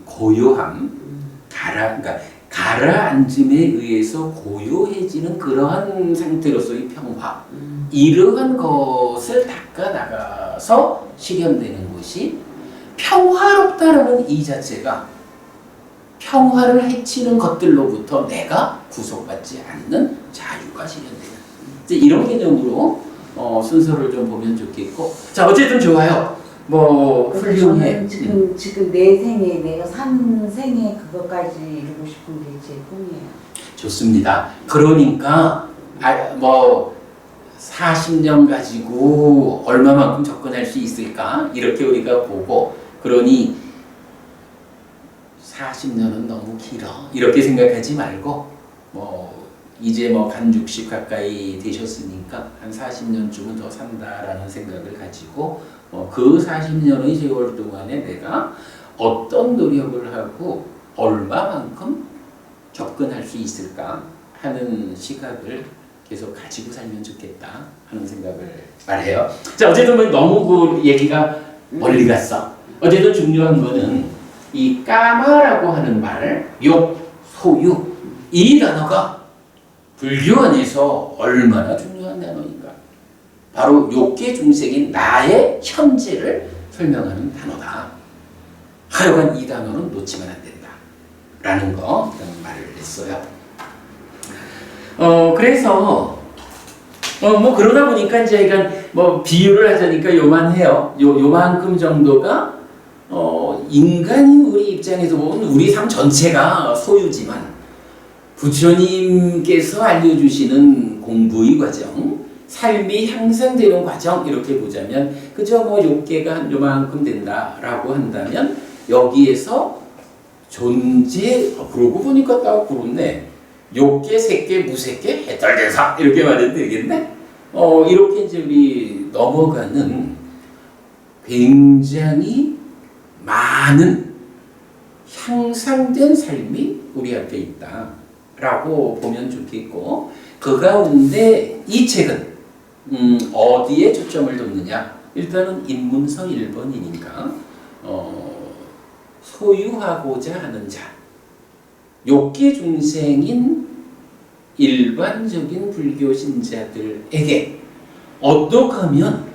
고요함, 그러니까 가라앉음에 의해서 고요해지는 그러한 상태로서의 평화, 이러한 것을 닦아 나가서 실현되는 것이 평화롭다라는 이 자체가 평화를 해치는 것들로부터 내가 구속받지 않는 자유가 실현되는, 이제 이런 개념으로 순서를 좀 보면 좋겠고, 자 어쨌든 좋아요. 뭐 훌륭해. 저는 지금 내 생에 내가 산 생에 그것까지 이루고 싶은 게 제 꿈이에요. 좋습니다. 그러니까 뭐 40년 가지고 얼마만큼 접근할 수 있을까 이렇게 우리가 보고, 그러니 40년은 너무 길어 이렇게 생각하지 말고, 뭐 이제 뭐 간 60 가까이 되셨으니까 한 40년쯤은 더 산다라는 생각을 가지고, 그 40년의 세월 동안에 내가 어떤 노력을 하고 얼마만큼 접근할 수 있을까 하는 시각을 계속 가지고 살면 좋겠다 하는 생각을 말해요. 자 어쨌든 뭐 너무 그 얘기가 멀리 갔어. 어쨌든 중요한 거는 이 까마라고 하는 말, 욕, 소유, 이 단어가 불교 안에서 얼마나 중요한 단어인가. 바로 욕계 중생인 나의 현재를 설명하는 단어다. 하여간 이 단어는 놓치면 안 된다 라는 거 말을 했어요. 그래서 뭐 그러다 보니까 이제 약간 뭐 비유를 하자니까 요만해요. 요만큼 정도가 인간인 우리 입장에서 보면 우리 삶 전체가 소유지만, 부처님께서 알려주시는 공부의 과정, 삶이 향상되는 과정 이렇게 보자면 그저 뭐 욕계가 한 요만큼 된다라고 한다면, 여기에서 존재, 그러고 보니까 딱 그렇네. 욕계, 색계, 무색계, 해탈대사 이렇게 말해도 되겠네. 이렇게 이제 우리 넘어가는 굉장히 많은 향상된 삶이 우리 앞에 있다라고 보면 좋겠고, 그 가운데 이 책은 어디에 초점을 뒀느냐? 일단은 입문서 1번이니까 소유하고자 하는 자, 욕계 중생인 일반적인 불교 신자들에게 어떻게 하면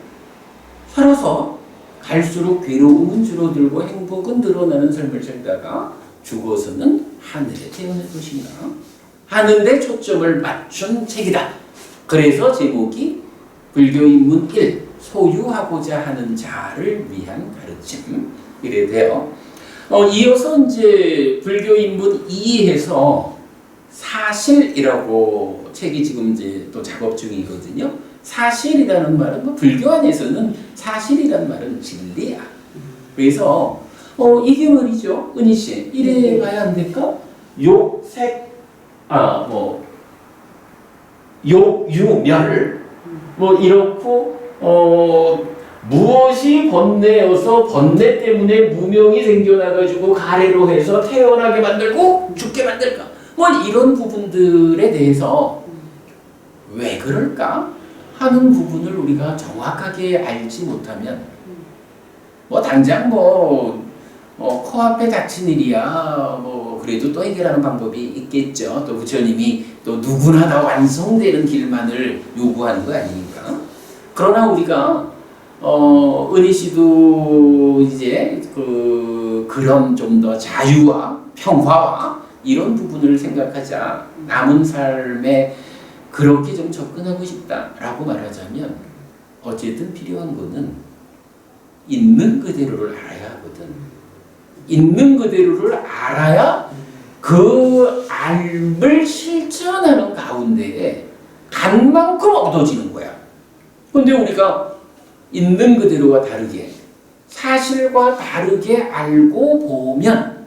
살아서 갈수록 괴로움은 줄어들고 행복은 늘어나는 삶을 살다가 죽어서는 하늘에 태어날 것인가 하는 데 초점을 맞춘 책이다. 그래서 제목이 불교 입문 1, 소유하고자 하는 자를 위한 가르침 이래 돼요. 이어서 이제 불교 입문 2에서 사실이라고 책이 지금 이제 또 작업 중이거든요. 사실이라는 말은 뭐 불교 안에서는 사실이라는 말은 진리야. 그래서 이게 말이죠, 은희 씨, 이래 봐야 안 될까? 욕색, 욕유멸, 뭐 이렇고 무엇이 번뇌여서 번뇌 때문에 무명이 생겨나가지고 가래로 해서 태어나게 만들고 죽게 만들까? 뭐 이런 부분들에 대해서 왜 그럴까 하는 부분을 우리가 정확하게 알지 못하면, 뭐 당장 코앞에 닥친 일이야 뭐 그래도 또 해결하는 방법이 있겠죠. 또 부처님이 또 누구나 다 완성되는 길만을 요구하는 거 아니니까. 그러나 우리가 은희 씨도 이제 그런 좀 더 자유와 평화와 이런 부분을 생각하자. 남은 삶의 그렇게 좀 접근하고 싶다라고 말하자면 어쨌든 필요한 거는 있는 그대로를 알아야 하거든. 있는 그대로를 알아야 그 알을 실천하는 가운데에 간 만큼 얻어지는 거야. 근데 우리가 있는 그대로와 다르게 사실과 다르게 알고 보면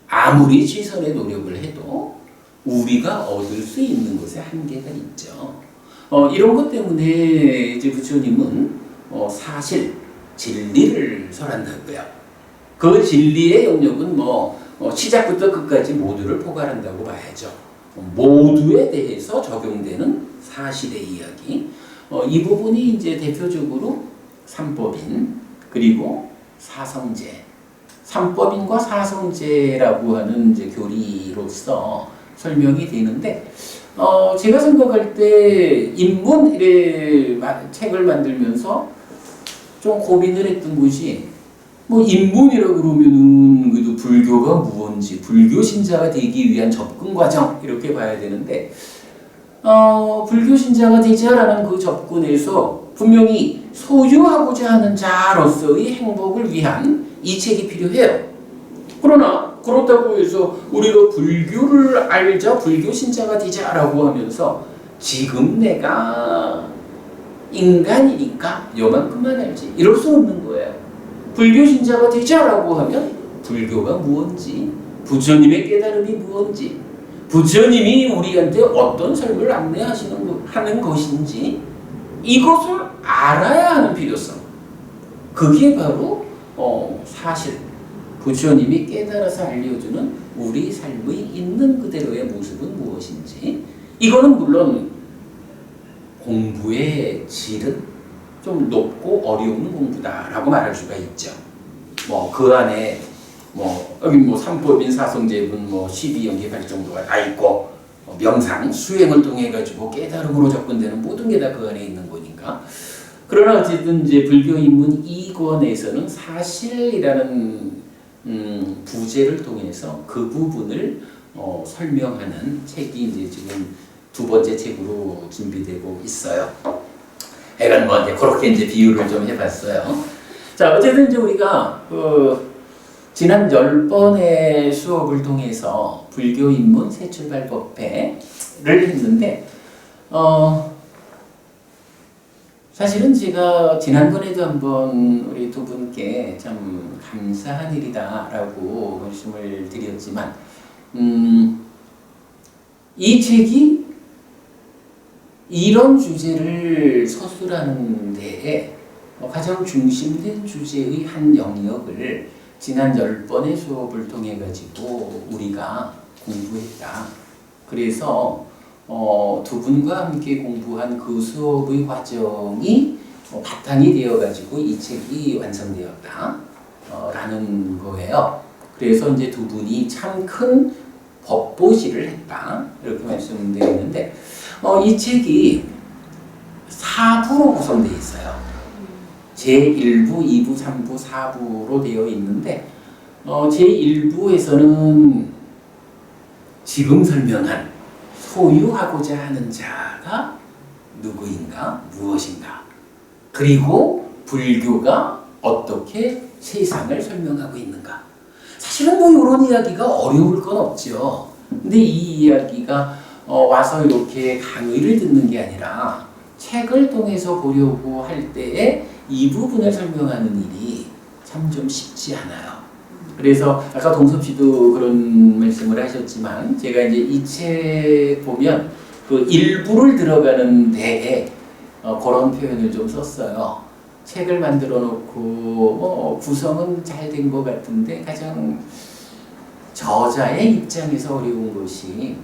아무리 최선의 노력을 해도 우리가 얻을 수 있는 것에 한계가 있죠. 이런 것 때문에 이제 부처님은 사실 진리를 설한다고요. 그 진리의 영역은 시작부터 끝까지 모두를 포괄한다고 봐야죠. 모두에 대해서 적용되는 사실의 이야기. 이 부분이 이제 대표적으로 삼법인 그리고 사성제. 삼법인과 사성제라고 하는 이제 교리로서 설명이 되는데, 제가 생각할 때 인문 책을 만들면서 좀 고민을 했던 것이 인문이라 그러면은 그래도 불교가 무언지, 불교 신자가 되기 위한 접근 과정 이렇게 봐야 되는데, 불교 신자가 되자라는 그 접근에서 분명히 소유하고자 하는 자로서의 행복을 위한 이책이 필요해요. 그러나 그렇다고 해서 우리가 불교를 알자, 불교 신자가 되자라고 하면서 지금 내가 인간이니까 요만큼만 알지 이럴 수 없는 거예요. 불교 신자가 되자라고 하면 불교가 무언지, 부처님의 깨달음이 무언지, 부처님이 우리한테 어떤 삶을 하는 것인지 이것을 알아야 하는 필요성. 그게 바로 사실 부처님이 깨달아서 알려주는 우리 삶의 있는 그대로의 모습은 무엇인지. 이거는 물론 공부의 질은 좀 높고 어려운 공부다라고 말할 수가 있죠. 그 안에 여기 삼법인 사성제분 12연계 발정도가 다 있고 명상 수행을 통해 가지고 깨달음으로 접근되는 모든 게 다 그 안에 있는 거니까. 그러나 어쨌든 이제 불교 인문 2권에서는 사실이라는 부제를 통해서 그 부분을 설명하는 책이 이제 지금 두 번째 책으로 준비되고 있어요. 제가 이제 그렇게 이제 비유를 좀 해봤어요. 자, 어쨌든 이제 우리가 지난 10번의 수업을 통해서 불교 인문 새출발법회를 했는데, 사실은 제가 지난번에도 한번 우리 두 분께 참 감사한 일이다라고 말씀을 드렸지만, 이 책이 이런 주제를 서술하는 데에 가장 중심된 주제의 한 영역을 지난 10번의 수업을 통해 가지고 우리가 공부했다. 그래서 두 분과 함께 공부한 그 수업의 과정이 바탕이 되어 가지고 이 책이 완성되었다 라는 거예요. 그래서 이제 두 분이 참 큰 법보시를 했다 이렇게 말씀드렸는데, 이 책이 4부로 구성되어 있어요. 제1부, 2부, 3부, 4부로 되어 있는데, 제1부에서는 지금 설명한 소유하고자 하는 자가 누구인가, 무엇인가, 그리고 불교가 어떻게 세상을 설명하고 있는가. 사실은 이런 이야기가 어려울 건 없죠. 근데 이 이야기가 와서 이렇게 강의를 듣는 게 아니라 책을 통해서 보려고 할 때에 이 부분을 설명하는 일이 참 좀 쉽지 않아요. 그래서 아까 동섭 씨도 그런 말씀을 하셨지만, 제가 이제 이 책 보면 그 일부를 들어가는 데에 그런 표현을 좀 썼어요. 책을 만들어 놓고 구성은 잘 된 것 같은데 가장 저자의 입장에서 어려운 것이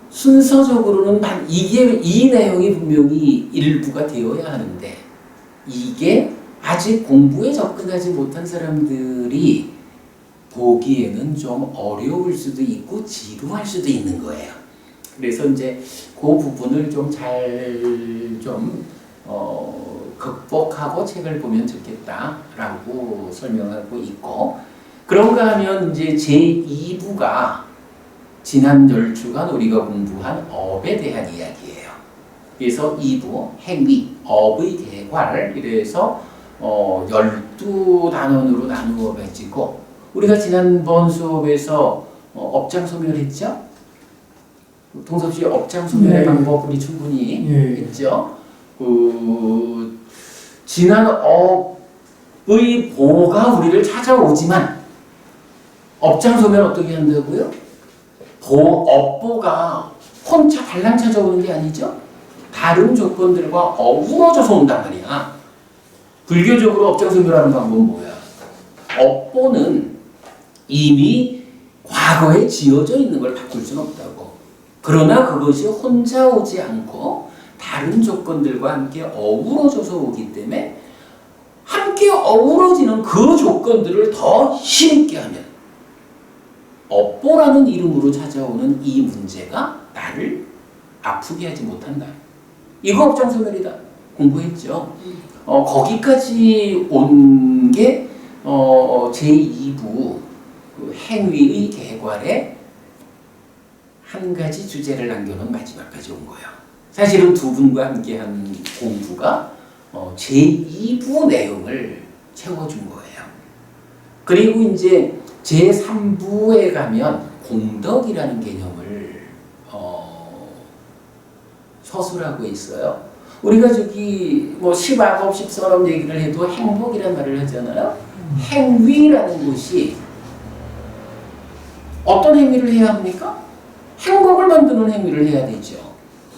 순서적으로는 이 내용이 분명히 일부가 되어야 하는데, 이게 아직 공부에 접근하지 못한 사람들이 보기에는 좀 어려울 수도 있고 지루할 수도 있는 거예요. 그래서 이제 그 부분을 좀 극복하고 책을 보면 좋겠다라고 설명하고 있고, 그런가 하면 이제 제2부가 지난 10주간 우리가 공부한 업에 대한 이야기예요. 그래서 2부 행위, 업의 개괄 이래서 12단원으로 나누어 가지고 우리가 지난번 수업에서 업장 소멸했죠? 동섭 씨 업장 소멸의 네. 방법 우리 충분히 예. 했죠? 지난 업의 보가 우리를 찾아오지만 업장 소멸 어떻게 한다고요? 업보가 혼자 달랑 찾아오는 게 아니죠? 다른 조건들과 어우러져서 온단 말이야. 불교적으로 업장 소멸하는 방법은 뭐야? 업보는 이미 과거에 지어져 있는 걸 바꿀 수는 없다고. 그러나 그것이 혼자 오지 않고 다른 조건들과 함께 어우러져서 오기 때문에 함께 어우러지는 그 조건들을 더 힘있게 하면 업보라는 이름으로 찾아오는 이 문제가 나를 아프게 하지 못한다. 이거 업장소멸이다. 공부했죠. 거기까지 온 게 제2부 그 행위의 개괄에 한 가지 주제를 남겨놓은 마지막까지 온 거예요. 사실은 두 분과 함께한 공부가 제2부 내용을 채워준 거예요. 그리고 이제 제3부에 가면 공덕이라는 개념을 서술하고 있어요. 우리가 저기 뭐 십악업, 십선업 얘기를 해도 행복이라는 말을 하잖아요. 행위라는 것이 어떤 행위를 해야 합니까? 행복을 만드는 행위를 해야 되죠.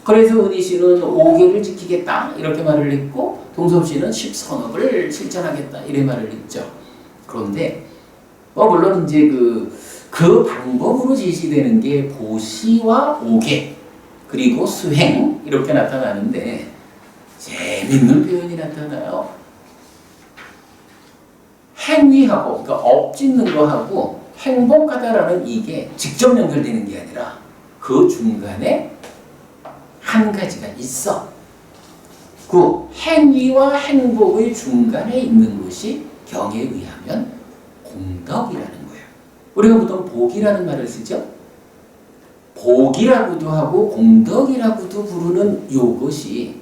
그래서 은희 씨는 5계를 지키겠다 이렇게 말을 했고 동섭 씨는 십선업을 실천하겠다 이래 말을 했죠. 그런데 물론 이제 그 방법으로 제시되는 게 보시와 5계 그리고 수행 이렇게 나타나는데 재밌는 표현이 나타나요. 행위하고 그러니까 업짓는 거하고 행복하다라는 이게 직접 연결되는 게 아니라 그 중간에 한 가지가 있어. 그 행위와 행복의 중간에 있는 것이 경에 의하면 공덕이라는 거예요. 우리가 보통 복이라는 말을 쓰죠. 복이라고도 하고 공덕이라고도 부르는 이것이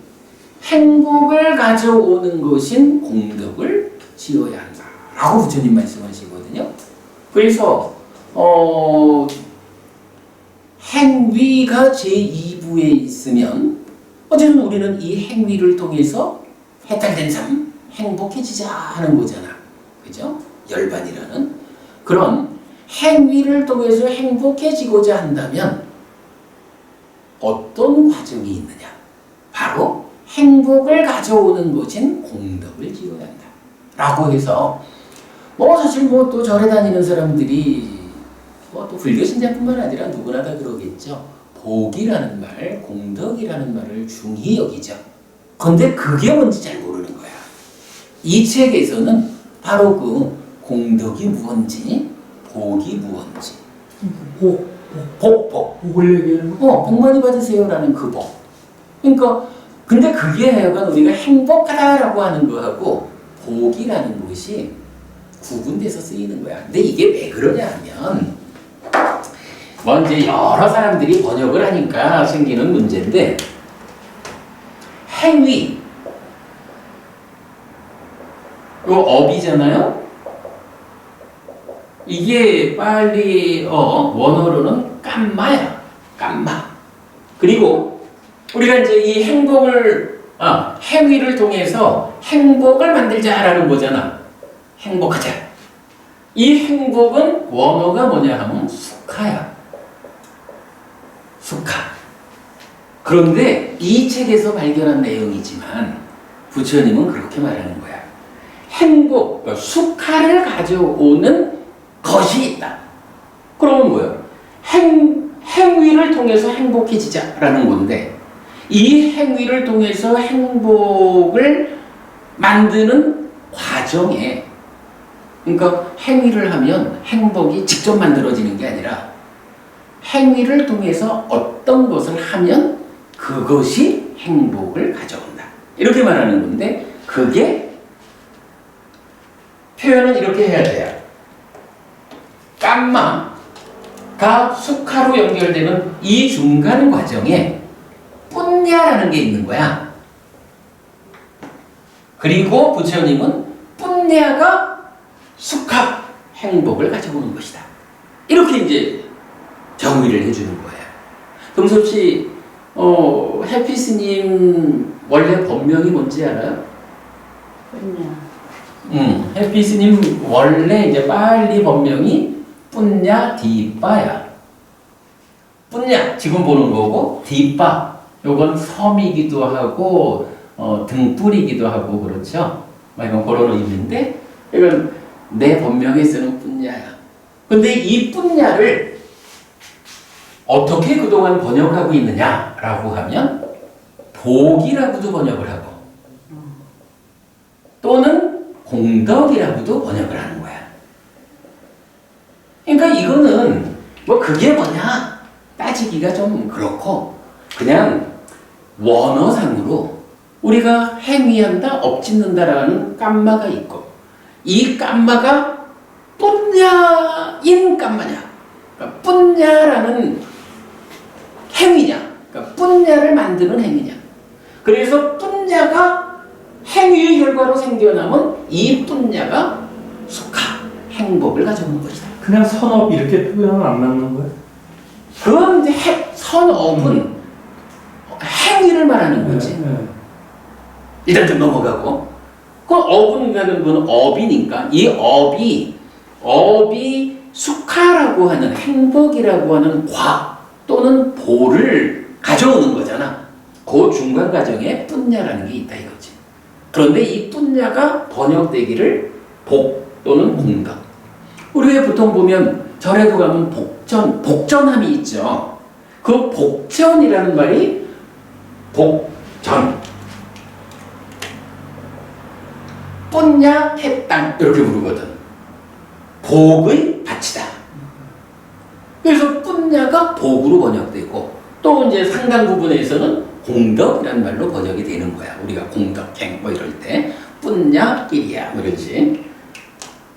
행복을 가져오는 것인 공덕을 지어야 한다라고 부처님 말씀하시거든요. 그래서 행위가 제2부에 있으면 어쨌든 우리는 이 행위를 통해서 해탈된 삶, 행복해지자 하는 거잖아. 그죠? 열반이라는 그런 행위를 통해서 행복해지고자 한다면 어떤 과정이 있느냐? 바로 행복을 가져오는 것인 공덕을 지어야 한다. 라고 해서 사실 또 절에 다니는 사람들이 또 불교 신자뿐만 아니라 누구나 다 그러겠죠. 복이라는 말, 공덕이라는 말을 중히 여기죠. 근데 그게 뭔지 잘 모르는 거야. 이 책에서는 바로 그 공덕이 무언지, 복이 무언지. 복을 얘기하는 거? 복 많이 받으세요라는 그 복. 그러니까 근데 그게 하여간 우리가 행복하다라고 하는 거하고 복이라는 것이 구분돼서 쓰이는 거야. 근데 이게 왜 그러냐 하면 이제 여러 사람들이 번역을 하니까 생기는 문제인데 행위 요 업이잖아요. 이게 빨리 원어로는 깜마야. 깜마. 그리고 우리가 이제 이 행위를 통해서 행복을 만들자라는 거잖아. 행복하자. 이 행복은 원어가 뭐냐 하면 수카야. 수카. 그런데 이 책에서 발견한 내용이지만 부처님은 그렇게 말하는 거야. 행복, 수카를 가져오는 것이 있다. 그러면 뭐예요? 행위를 통해서 행복해지자라는 건데 이 행위를 통해서 행복을 만드는 과정에 그러니까 행위를 하면 행복이 직접 만들어지는 게 아니라 행위를 통해서 어떤 것을 하면 그것이 행복을 가져온다. 이렇게 말하는 건데 그게 표현은 이렇게 해야 돼요. 깜마가 숙하로 연결되는 이 중간 과정에 뿐냐라는 게 있는 거야. 그리고 부처님은 뿐냐가 숙하 행복을 가져오는 것이다. 이렇게 이제 정의를 해주는 거예요. 동섭 씨, 해피스님 원래 본명이 뭔지 알아요? 뿐냐. 해피스님 원래 이제 빨리 본명이 뿐냐 디빠야. 뿐냐 지금 보는 거고, 디빠 요건 섬이기도 하고 등불이기도 하고 그렇죠. 이건 그런 의미인데, 이건 내 본명에 쓰는 뿐냐야. 근데 이 뿐냐를 어떻게 그동안 번역하고 있느냐라고 하면 복이라고도 번역을 하고 또는 공덕이라고도 번역을 하는 거야. 그러니까 이거는 뭐 그게 뭐냐 따지기가 좀 그렇고, 그냥 원어상으로 우리가 행위한다, 업짓는다라는 깜마가 있고, 이 깜마가 뿐냐인 깜마냐, 그러니까 뿐냐라는 행위냐, 그러니까 뿐냐를 만드는 행위냐. 그래서 뿐냐가 행위의 결과로 생겨나면 이 뿐냐가 숙하, 행복을 가져오는 것이다. 그냥 선업 이렇게 표현하면 안 맞는 거예요? 그건 이제 선업은 행위를 말하는 거지. 일단 좀 넘어가고, 그 업은 가는 건 업이니까 이 업이 숙하라고 하는, 행복이라고 하는 과 또는 보를 가져오는 거잖아. 그 중간 과정에 뿐냐라는 게 있다 이거지. 그런데 이 뿐냐가 번역되기를 복 또는 공덕. 우리 왜 보통 보면 절에도 가면 복전함이 있죠. 그 복전이라는 말이 복전, 뿐냐 해땅 이렇게 부르거든. 복의 밭이다. 그래서 뿐냐가 복으로 번역되고, 또 이제 상당 부분에서는 공덕이라는 말로 번역이 되는 거야. 우리가 공덕행 뭐 이럴 때 뿐냐 끼리야 뭐 이러지.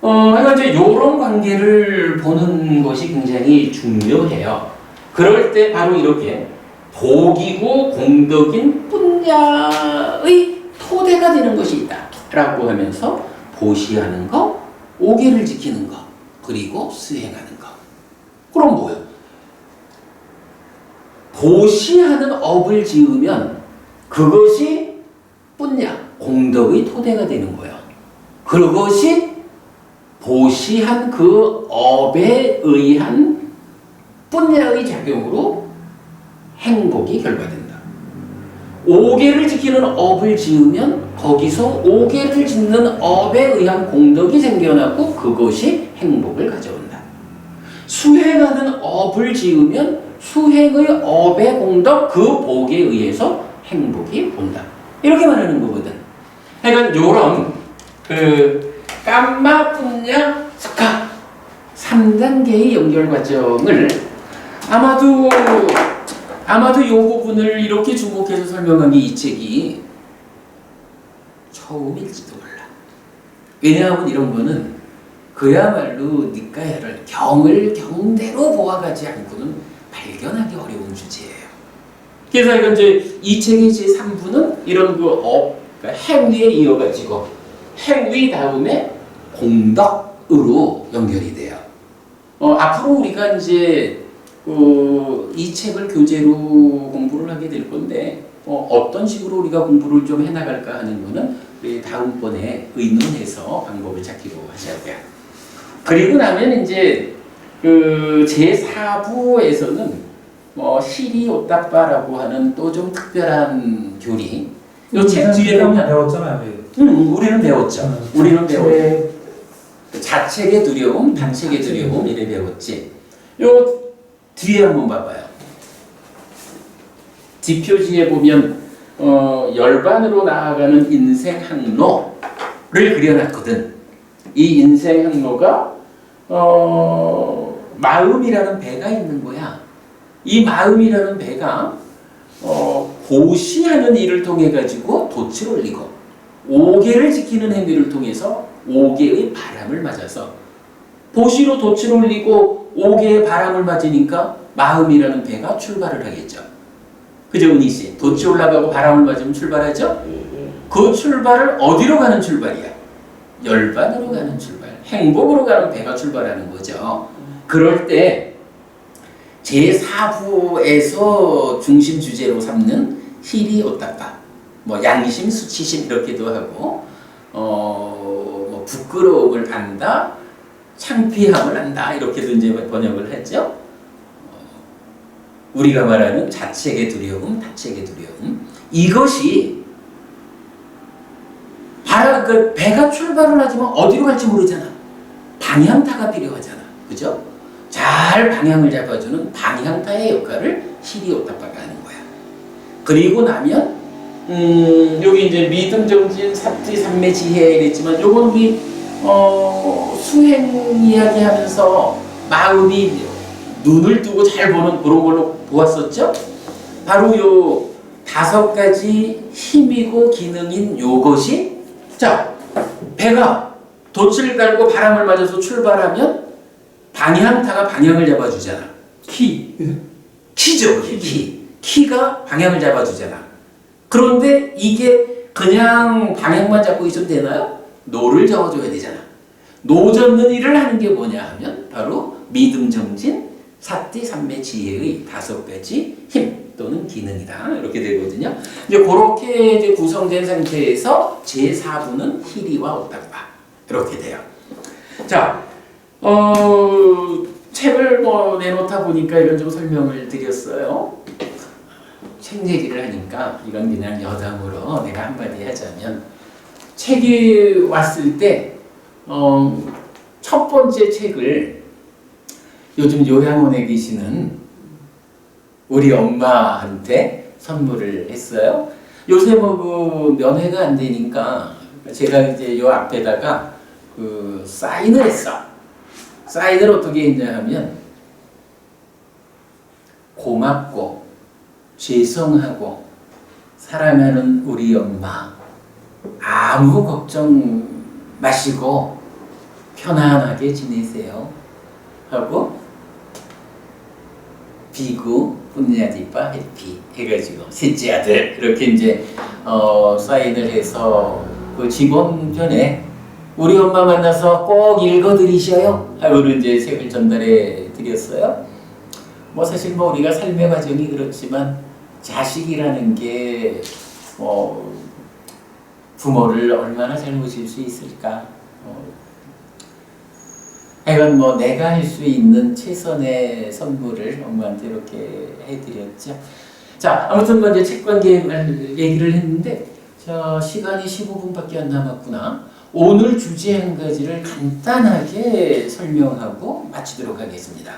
그러니까 이제 이런 관계를 보는 것이 굉장히 중요해요. 그럴 때 바로 이렇게 복이고 공덕인 뿐냐의 토대가 되는 것이 있다 라고 하면서 보시하는 거, 오계를 지키는 거, 그리고 수행하는 거. 그럼 뭐예요? 보시하는 업을 지으면 그것이 뿐냐, 공덕의 토대가 되는 거예요. 그것이 보시한 그 업에 의한 뿐냐의 작용으로 행복이 결과된다. 오계를 지키는 업을 지으면 거기서 오계를 짓는 업에 의한 공덕이 생겨나고 그것이 행복을 가져온다. 수행하는 업을 지으면 수행의 업의 공덕, 그 복에 의해서 행복이 온다. 이렇게 말하는 거거든. 그러니까 요런 깜마, 뿐냐, 숙하 3단계의 연결 과정을 아마도 이 부분을 이렇게 주목해서 설명한 게 이 책이 처음일지도 몰라. 왜냐하면 이런 거는 그야말로 니까야를 경을 경대로 보아가지 않고는 발견하기 어려운 주제예요. 그래서 이건 이제 이 책의 제3부는 이런 그러니까 행위에 이어가지고 행위 다음에 공덕으로 연결이 돼요. 앞으로 우리가 이제 이 책을 교재로 공부를 하게 될 건데 어떤 식으로 우리가 공부를 좀 해나갈까 하는 거는 우리 다음번에 의논해서 방법을 찾기로 하셔야 돼요. 그리고 나면 이제 제4부에서는 시리 오따빠라고 하는 또 좀 특별한 교리. 이 책 뒤에 보면 배웠잖아요. 우리는 배웠죠. 우리는 배웠죠. 자책의 두려움, 단책의 두려움 이래 배웠지. 요 뒤에 한번 봐봐요. 뒷표지에 보면 열반으로 나아가는 인생 항로를 그려놨거든. 이 인생 항로가 마음이라는 배가 있는 거야. 이 마음이라는 배가 보시하는 일을 통해 가지고 돛을 올리고 오계를 지키는 행위를 통해서 오계의 바람을 맞아서 보시로 돛을 올리고 옥에 바람을 맞으니까 마음이라는 배가 출발을 하겠죠. 그죠, 은희 씨? 돛이 올라가고 바람을 맞으면 출발하죠? 그 출발을 어디로 가는 출발이야? 열반으로 가는 출발, 행복으로 가는 배가 출발하는 거죠. 그럴 때 제4부에서 중심 주제로 삼는 희리 오딱바, 뭐 양심, 수치심 이렇게도 하고, 뭐 부끄러움을 안다, 창피함을 안다 이렇게도 이제 번역을 했죠. 우리가 말하는 자책의 두려움, 다책의 두려움, 이것이 바로 그 배가 출발을 하지만 어디로 갈지 모르잖아. 방향타가 필요하잖아, 그죠? 잘 방향을 잡아주는 방향타의 역할을 시리오타파가 하는 거야. 그리고 나면 여기 이제 믿음, 정진, 삽지, 삼매, 지혜 이랬지만 요건 우리 수행 이야기하면서 마음이 눈을 뜨고 잘 보는 그런 걸로 보았었죠. 바로 요 5가지 힘이고 기능인 요것이, 자, 배가 돛을 갈고 바람을 맞아서 출발하면 방향타가 방향을 잡아주잖아. 키죠, 키. 키가 방향을 잡아주잖아. 그런데 이게 그냥 방향만 잡고 있으면 되나요? 노를 저어줘야 되잖아. 노 젓는 일을 하는 게 뭐냐 하면 바로 믿음, 정진, 사띠, 삼매, 지혜의 5가지 힘 또는 기능이다. 이렇게 되거든요. 이제 그렇게 이제 구성된 상태에서 제4부는 희리와 오딱바 이렇게 돼요. 자, 책을 뭐 내놓다 보니까 이런 좀 설명을 드렸어요. 책 얘기를 하니까 이건 그냥 여담으로 내가 한마디 하자면, 책이 왔을 때 첫 번째 책을 요즘 요양원에 계시는 우리 엄마한테 선물을 했어요. 요새 뭐 그 면회가 안 되니까 제가 이제 요 앞에다가 그 사인을 했어. 사인을 어떻게 했냐 하면, 고맙고 죄송하고 사랑하는 우리 엄마, 아무 걱정 마시고 편안하게 지내세요 하고, 비구 분야디바 해피 해가지고 셋째 아들 이렇게 이제 사인을 해서 그 직원편에 우리 엄마 만나서 꼭 읽어드리셔요 하고 이제 책을 전달해 드렸어요. 뭐 사실 뭐 우리가 삶의 과정이 그렇지만 자식이라는 게 부모를 얼마나 잘 모실 수 있을까. 하여간 뭐 내가 할 수 있는 최선의 선물을 엄마한테 이렇게 해드렸죠. 자, 아무튼 뭐 이제 책 관계 얘기를 했는데, 자, 시간이 15분밖에 안 남았구나. 오늘 주제 한 가지를 간단하게 설명하고 마치도록 하겠습니다.